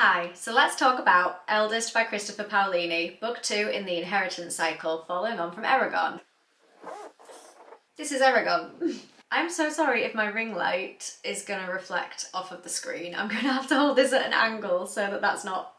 Hi, so let's talk about Eldest by Christopher Paolini, book 2 in the inheritance cycle, following on from Eragon. This is Eragon. I'm so sorry if my ring light is going to reflect off of the screen. I'm going to have to hold this at an angle so that that's not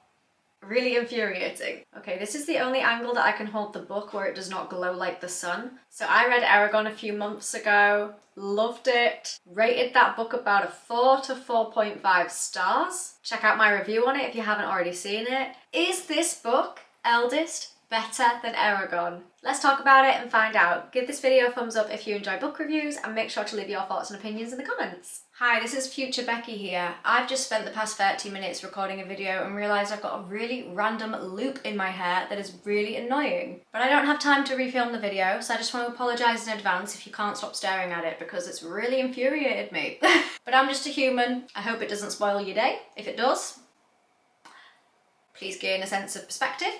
really infuriating. Okay, this is the only angle that I can hold the book where it does not glow like the sun. So I read Eragon a few months ago, loved it, rated that book about a 4 to 4.5 stars. Check out my review on it if you haven't already seen it. Is this book, Eldest, better than Eragon? Let's talk about it and find out. Give this video a thumbs up if you enjoy book reviews and make sure to leave your thoughts and opinions in the comments. Hi, this is future Becky here. I've just spent the past 30 minutes recording a video and realised I've got a really random loop in my hair that is really annoying. But I don't have time to refilm the video, so I just want to apologise in advance if you can't stop staring at it because it's really infuriated me. But I'm just a human. I hope it doesn't spoil your day. If it does, please gain a sense of perspective.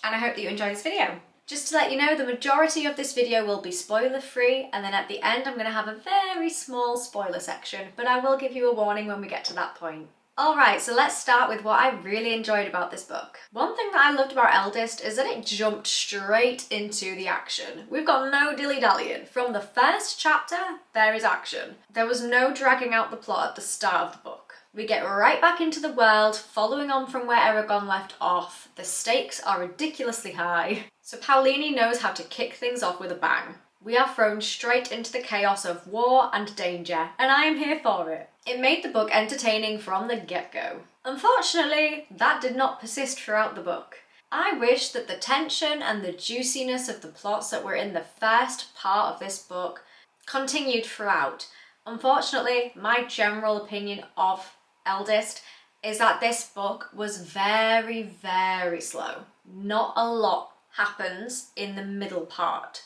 And I hope that you enjoy this video. Just to let you know, the majority of this video will be spoiler free, and then at the end I'm going to have a very small spoiler section, but I will give you a warning when we get to that point. Alright, so let's start with what I really enjoyed about this book. One thing that I loved about Eldest is that it jumped straight into the action. We've got no dilly-dallying. From the first chapter, there is action. There was no dragging out the plot at the start of the book. We get right back into the world, following on from where Eragon left off. The stakes are ridiculously high. So Paolini knows how to kick things off with a bang. We are thrown straight into the chaos of war and danger, and I am here for it. It made the book entertaining from the get-go. Unfortunately, that did not persist throughout the book. I wish that the tension and the juiciness of the plots that were in the first part of this book continued throughout. Unfortunately, my general opinion of Eldest is that this book was very, very slow. Not a lot happens in the middle part.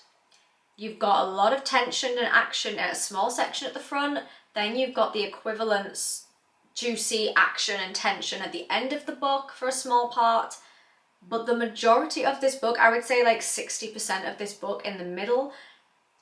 You've got a lot of tension and action at a small section at the front, then you've got the equivalent juicy action and tension at the end of the book for a small part, but the majority of this book, I would say like 60% of this book in the middle,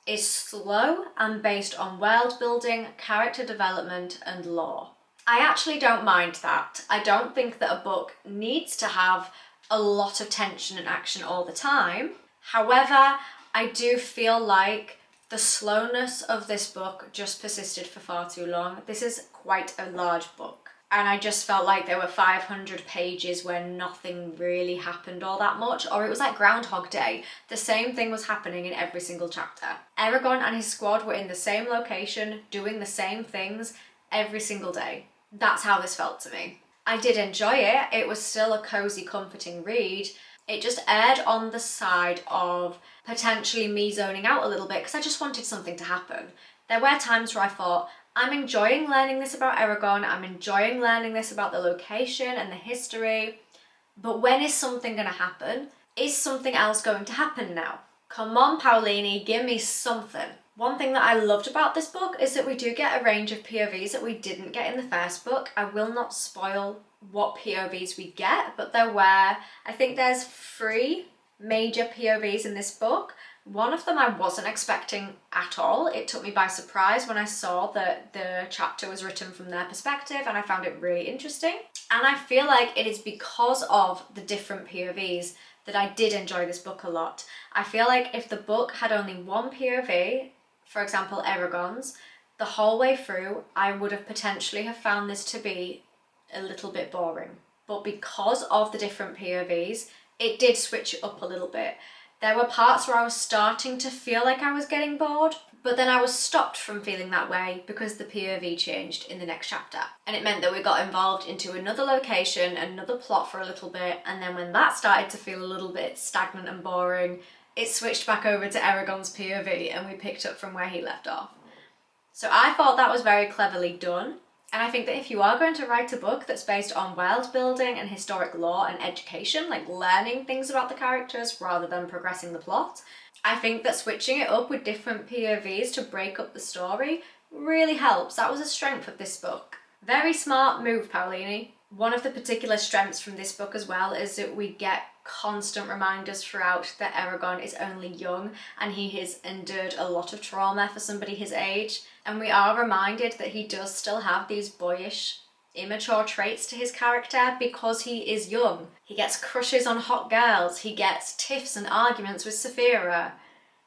is slow and based on world building, character development and lore. I actually don't mind that. I don't think that a book needs to have a lot of tension and action all the time. However, I do feel like the slowness of this book just persisted for far too long. This is quite a large book, and I just felt like there were 500 pages where nothing really happened all that much, or it was like Groundhog Day. The same thing was happening in every single chapter. Eragon and his squad were in the same location, doing the same things every single day. That's how this felt to me. I did enjoy it. It was still a cozy, comforting read. It just erred on the side of potentially me zoning out a little bit because I just wanted something to happen. There were times where I thought, I'm enjoying learning this about Eragon, I'm enjoying learning this about the location and the history, but when is something going to happen? Is something else going to happen now? Come on, Paolini, give me something. One thing that I loved about this book is that we do get a range of POVs that we didn't get in the first book. I will not spoil what POVs we get, but there were, I think there's 3 major POVs in this book. One of them I wasn't expecting at all. It took me by surprise when I saw that the chapter was written from their perspective, and I found it really interesting. And I feel like it is because of the different POVs that I did enjoy this book a lot. I feel like if the book had only one POV, for example Eragon's, the whole way through I would have potentially have found this to be a little bit boring. But because of the different POVs, it did switch it up a little bit. There were parts where I was starting to feel like I was getting bored, but then I was stopped from feeling that way because the POV changed in the next chapter. And it meant that we got involved into another location, another plot for a little bit, and then when that started to feel a little bit stagnant and boring, it switched back over to Eragon's POV and we picked up from where he left off. So I thought that was very cleverly done. And I think that if you are going to write a book that's based on world building and historic lore and education, like learning things about the characters rather than progressing the plot, I think that switching it up with different POVs to break up the story really helps. That was a strength of this book. Very smart move, Paolini. One of the particular strengths from this book as well is that we get constant reminders throughout that Eragon is only young and he has endured a lot of trauma for somebody his age, and we are reminded that he does still have these boyish immature traits to his character because he is young. He gets crushes on hot girls, he gets tiffs and arguments with Saphira.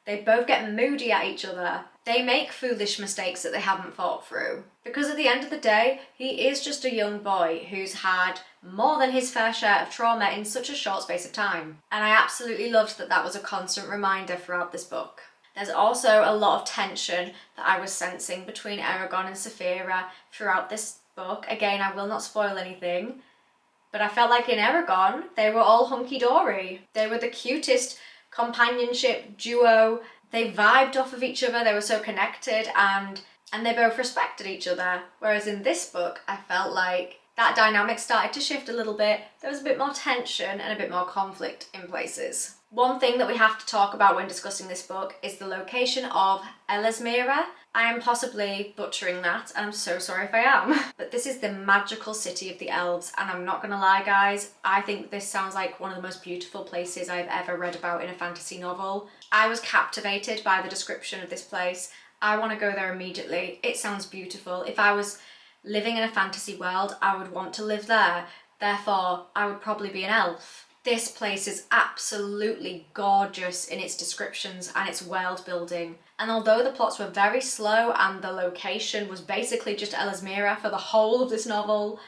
They both get moody at each other. They make foolish mistakes that they haven't thought through. Because at the end of the day, he is just a young boy who's had more than his fair share of trauma in such a short space of time. And I absolutely loved that that was a constant reminder throughout this book. There's also a lot of tension that I was sensing between Eragon and Saphira throughout this book. Again, I will not spoil anything, but I felt like in Eragon, they were all hunky-dory. They were the cutest companionship duo. They vibed off of each other, they were so connected, and they both respected each other. Whereas in this book, I felt like that dynamic started to shift a little bit. There was a bit more tension and a bit more conflict in places. One thing that we have to talk about when discussing this book is the location of Ellesmere. I am possibly butchering that, and I'm so sorry if I am. But this is the magical city of the elves, and I'm not gonna lie guys, I think this sounds like one of the most beautiful places I've ever read about in a fantasy novel. I was captivated by the description of this place. I want to go there immediately. It sounds beautiful. If I was living in a fantasy world, I would want to live there. Therefore, I would probably be an elf. This place is absolutely gorgeous in its descriptions and its world building. And although the plots were very slow and the location was basically just Ellesmere for the whole of this novel,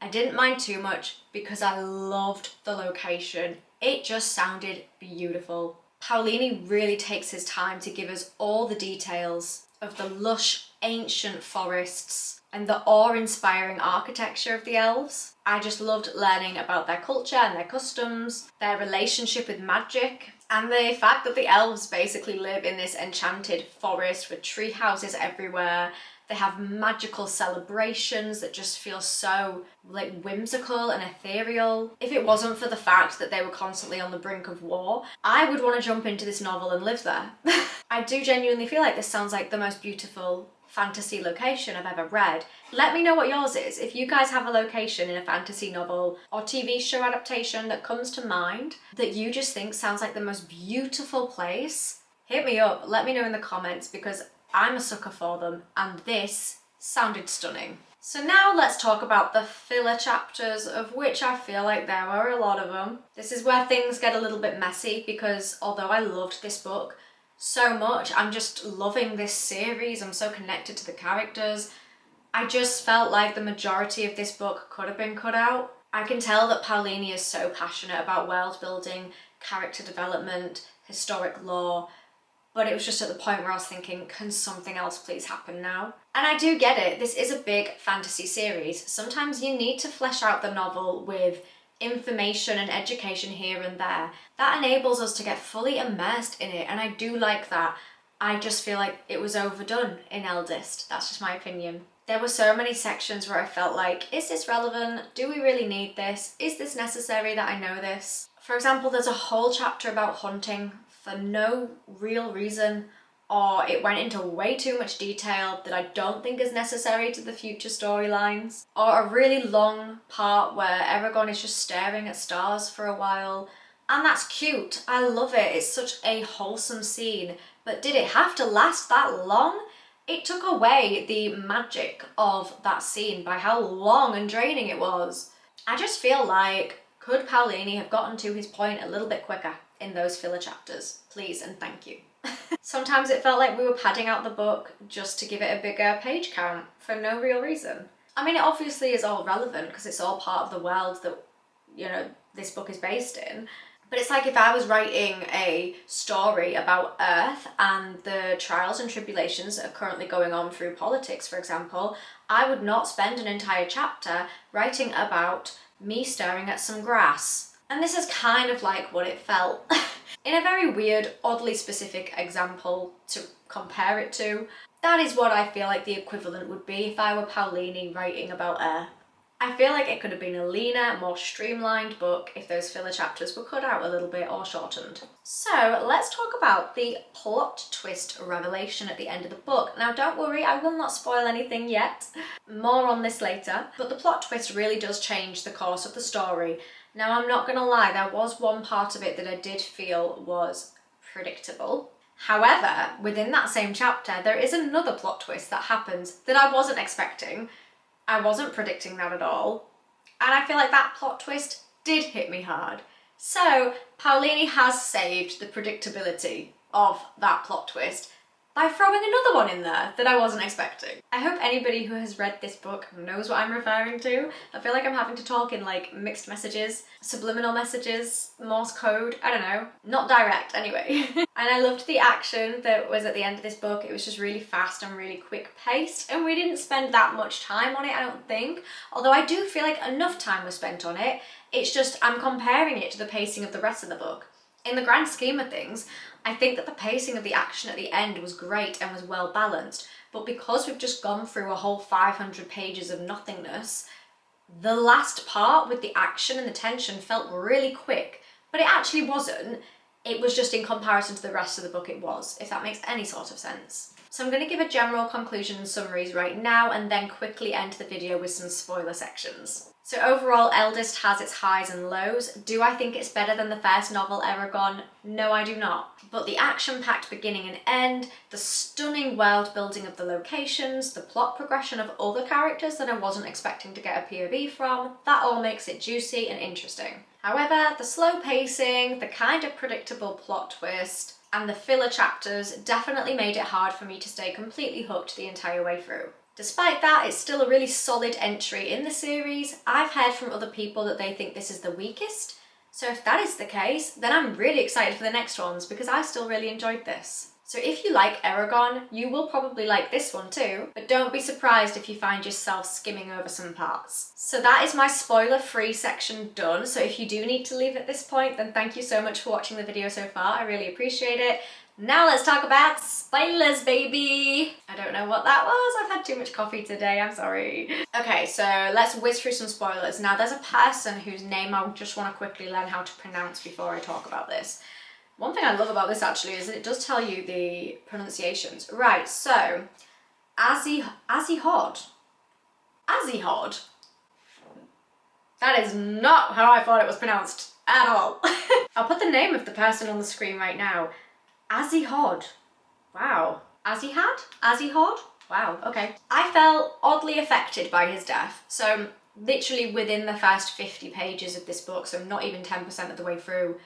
I didn't mind too much because I loved the location. It just sounded beautiful. Paolini really takes his time to give us all the details of the lush, ancient forests and the awe-inspiring architecture of the elves. I just loved learning about their culture and their customs, their relationship with magic, and the fact that the elves basically live in this enchanted forest with tree houses everywhere. They have magical celebrations that just feel so like whimsical and ethereal. If it wasn't for the fact that they were constantly on the brink of war, I would want to jump into this novel and live there. I do genuinely feel like this sounds like the most beautiful fantasy location I've ever read. Let me know what yours is. If you guys have a location in a fantasy novel or TV show adaptation that comes to mind that you just think sounds like the most beautiful place, hit me up. Let me know in the comments because I'm a sucker for them and this sounded stunning. So now let's talk about the filler chapters, of which I feel like there were a lot of them. This is where things get a little bit messy because although I loved this book so much, I'm just loving this series, I'm so connected to the characters. I just felt like the majority of this book could have been cut out. I can tell that Paolini is so passionate about world building, character development, historic lore, but it was just at the point where I was thinking, can something else please happen now? And I do get it, this is a big fantasy series. Sometimes you need to flesh out the novel with information and education here and there. That enables us to get fully immersed in it, and I do like that. I just feel like it was overdone in Eldest. That's just my opinion. There were so many sections where I felt like, is this relevant? Do we really need this? Is this necessary that I know this? For example, there's a whole chapter about hunting for no real reason, or it went into way too much detail that I don't think is necessary to the future storylines, or a really long part where Eragon is just staring at stars for a while, and that's cute, I love it, it's such a wholesome scene, but did it have to last that long? It took away the magic of that scene by how long and draining it was. I just feel like, could Paolini have gotten to his point a little bit quicker in those filler chapters? Please and thank you. Sometimes it felt like we were padding out the book just to give it a bigger page count for no real reason. I mean, it obviously is all relevant because it's all part of the world that, you know, this book is based in. But it's like if I was writing a story about Earth and the trials and tribulations that are currently going on through politics, for example, I would not spend an entire chapter writing about me staring at some grass. And this is kind of like what it felt. In a very weird, oddly specific example to compare it to, that is what I feel like the equivalent would be if I were Paolini writing about Earth. I feel like it could have been a leaner, more streamlined book if those filler chapters were cut out a little bit or shortened. So let's talk about the plot twist revelation at the end of the book. Now don't worry, I will not spoil anything yet. More on this later. But the plot twist really does change the course of the story. Now I'm not gonna lie, there was one part of it that I did feel was predictable. However, within that same chapter, there is another plot twist that happens that I wasn't expecting. I wasn't predicting that at all. And I feel like that plot twist did hit me hard. So Paolini has saved the predictability of that plot twist by throwing another one in there that I wasn't expecting. I hope anybody who has read this book knows what I'm referring to. I feel like I'm having to talk in like mixed messages, subliminal messages, Morse code, I don't know. Not direct anyway. And I loved the action that was at the end of this book. It was just really fast and really quick paced, and we didn't spend that much time on it, I don't think. Although I do feel like enough time was spent on it. It's just I'm comparing it to the pacing of the rest of the book. In the grand scheme of things, I think that the pacing of the action at the end was great and was well balanced, but because we've just gone through a whole 500 pages of nothingness, the last part with the action and the tension felt really quick, but it actually wasn't. It was just in comparison to the rest of the book it was, if that makes any sort of sense. So I'm going to give a general conclusion and summaries right now and then quickly end the video with some spoiler sections. So overall, Eldest has its highs and lows. Do I think it's better than the first novel, Eragon? No, I do not. But the action-packed beginning and end, the stunning world building of the locations, the plot progression of other characters that I wasn't expecting to get a POV from, that all makes it juicy and interesting. However, the slow pacing, the kind of predictable plot twist, and the filler chapters definitely made it hard for me to stay completely hooked the entire way through. Despite that, it's still a really solid entry in the series. I've heard from other people that they think this is the weakest, so if that is the case, then I'm really excited for the next ones because I still really enjoyed this. So if you like Eragon, you will probably like this one too, but don't be surprised if you find yourself skimming over some parts. So that is my spoiler-free section done, so if you do need to leave at this point, then thank you so much for watching the video so far, I really appreciate it. Now let's talk about spoilers, baby! I don't know what that was, I've had too much coffee today, I'm sorry. Okay, so let's whiz through some spoilers. Now there's a person whose name I just want to quickly learn how to pronounce before I talk about this. One thing I love about this actually is that it does tell you the pronunciations. Right, so, Azihod. Azihod? That is not how I thought it was pronounced at all. I'll put the name of the person on the screen right now. Azihod. Wow. Azihad? Azihod? Wow, okay. I felt oddly affected by his death. So literally within the first 50 pages of this book, so not even 10% of the way through,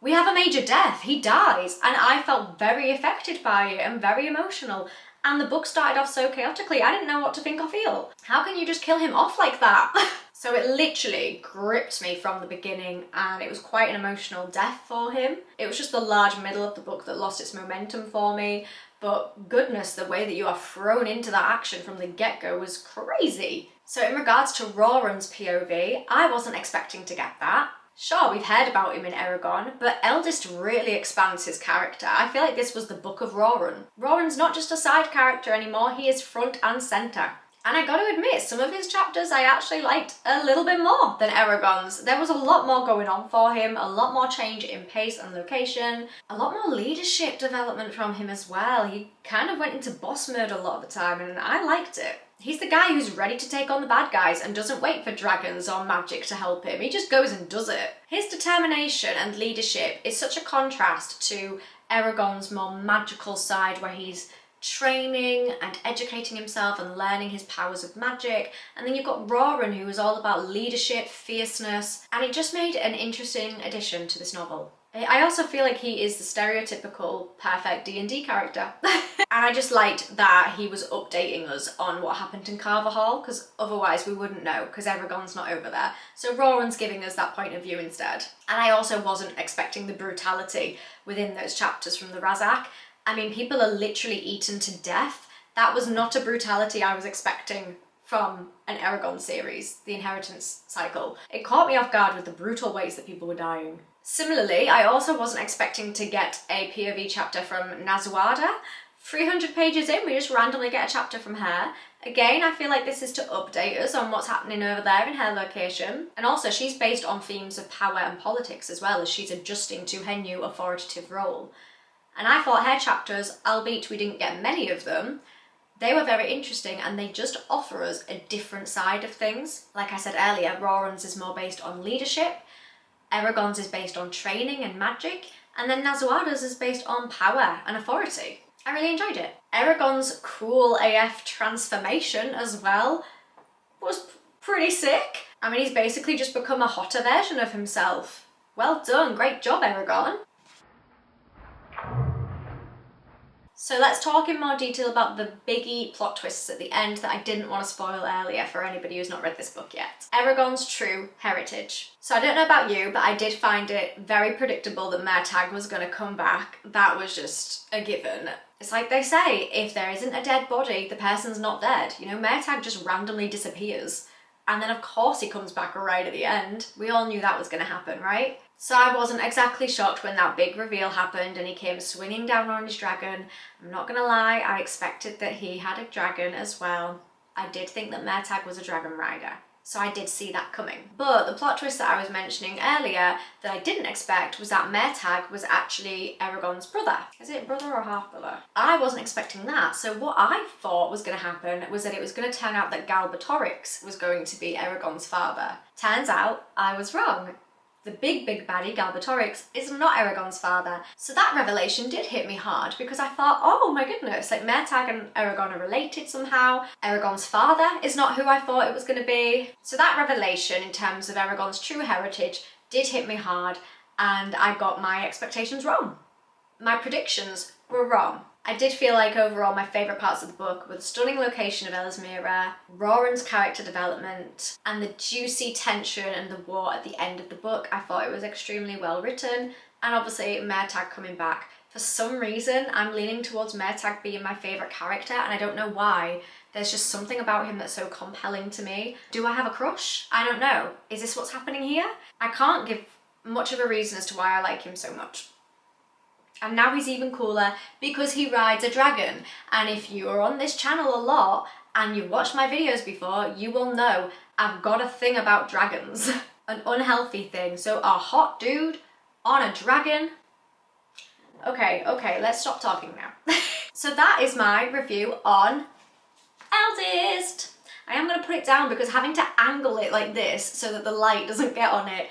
we have a major death. He dies. And I felt very affected by it and very emotional. And the book started off so chaotically, I didn't know what to think or feel. How can you just kill him off like that? So it literally gripped me from the beginning, and it was quite an emotional death for him. It was just the large middle of the book that lost its momentum for me, but goodness, the way that you are thrown into that action from the get-go was crazy. So in regards to Roran's POV, I wasn't expecting to get that. Sure, we've heard about him in Eragon, but Eldest really expands his character. I feel like this was the book of Roran. Roran's not just a side character anymore, he is front and centre. And I gotta admit, some of his chapters I actually liked a little bit more than Eragon's. There was a lot more going on for him, a lot more change in pace and location, a lot more leadership development from him as well. He kind of went into boss mode a lot of the time, and I liked it. He's the guy who's ready to take on the bad guys and doesn't wait for dragons or magic to help him. He just goes and does it. His determination and leadership is such a contrast to Eragon's more magical side, where he's training and educating himself and learning his powers of magic, and then you've got Roran, who is all about leadership, fierceness, and it just made an interesting addition to this novel. I also feel like he is the stereotypical perfect D&D character. And I just liked that he was updating us on what happened in Carverhall, because otherwise we wouldn't know, because Eragon's not over there. So Roran's giving us that point of view instead. And I also wasn't expecting the brutality within those chapters from the Razak. I mean, people are literally eaten to death. That was not a brutality I was expecting from an Eragon series, the Inheritance cycle. It caught me off guard with the brutal ways that people were dying. Similarly, I also wasn't expecting to get a POV chapter from Nazuada. 300 pages in, we just randomly get a chapter from her. Again, I feel like this is to update us on what's happening over there in her location. And also, she's based on themes of power and politics as well, as she's adjusting to her new authoritative role. And I thought her chapters, albeit we didn't get many of them, they were very interesting, and they just offer us a different side of things. Like I said earlier, Roran's is more based on leadership, Eragon's is based on training and magic, and then Nazuada's is based on power and authority. I really enjoyed it. Eragon's cool AF transformation as well. was pretty sick. I mean, he's basically just become a hotter version of himself. Well done, great job, Eragon. So let's talk in more detail about the biggie plot twists at the end that I didn't want to spoil earlier for anybody who's not read this book yet. Eragon's true heritage. So I don't know about you, but I did find it very predictable that Murtagh was going to come back. That was just a given. It's like they say, if there isn't a dead body, the person's not dead. You know, Murtagh just randomly disappears. And then of course he comes back right at the end. We all knew that was going to happen, right? So I wasn't exactly shocked when that big reveal happened and he came swinging down on his dragon. I'm not gonna lie, I expected that he had a dragon as well. I did think that Murtagh was a dragon rider, so I did see that coming. But the plot twist that I was mentioning earlier that I didn't expect was that Murtagh was actually Eragon's brother. Is it brother or half-brother? I wasn't expecting that, so what I thought was going to happen was that it was going to turn out that Galbatorix was going to be Eragon's father. Turns out I was wrong. The big baddie, Galbatorix, is not Eragon's father. So that revelation did hit me hard because I thought, oh my goodness, like Murtagh and Eragon are related somehow. Eragon's father is not who I thought it was going to be. So that revelation in terms of Eragon's true heritage did hit me hard and I got my expectations wrong. My predictions were wrong. I did feel like overall my favourite parts of the book were the stunning location of Ellesmere, Roran's character development, and the juicy tension and the war at the end of the book. I thought it was extremely well written, and obviously Murtagh coming back. For some reason, I'm leaning towards Murtagh being my favourite character, and I don't know why. There's just something about him that's so compelling to me. Do I have a crush? I don't know. Is this what's happening here? I can't give much of a reason as to why I like him so much. And now he's even cooler because he rides a dragon. And if you are on this channel a lot and you've watched my videos before, you will know I've got a thing about dragons. An unhealthy thing. So a hot dude on a dragon. Okay, let's stop talking now. So that is my review on Eldest. I am going to put it down because having to angle it like this so that the light doesn't get on it,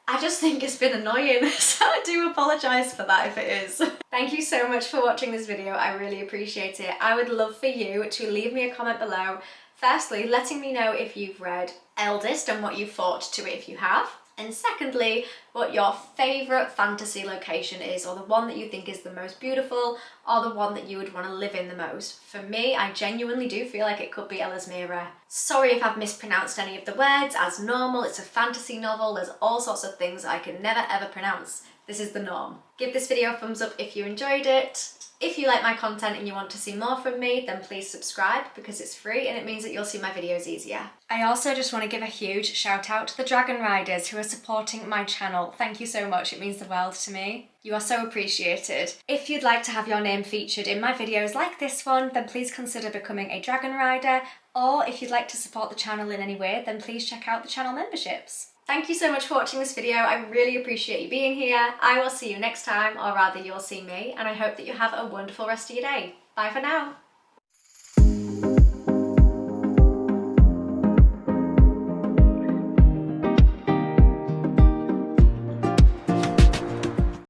I just think it's been annoying, so I do apologise for that if it is. Thank you so much for watching this video, I really appreciate it. I would love for you to leave me a comment below, firstly letting me know if you've read Eldest and what you thought to it if you have, and secondly what your favourite fantasy location is, or the one that you think is the most beautiful, or the one that you would want to live in the most. For me, I genuinely do feel like it could be Ellesmere. Sorry if I've mispronounced any of the words, as normal, it's a fantasy novel, there's all sorts of things I can never ever pronounce. This is the norm. Give this video a thumbs up if you enjoyed it. If you like my content and you want to see more from me, then please subscribe because it's free and it means that you'll see my videos easier. I also just want to give a huge shout out to the Dragon Riders who are supporting my channel. Thank you so much, it means the world to me. You are so appreciated. If you'd like to have your name featured in my videos like this one, then please consider becoming a Dragon Rider, or if you'd like to support the channel in any way, then please check out the channel memberships. Thank you so much for watching this video, I really appreciate you being here. I will see you next time, or rather you'll see me, and I hope that you have a wonderful rest of your day. Bye for now.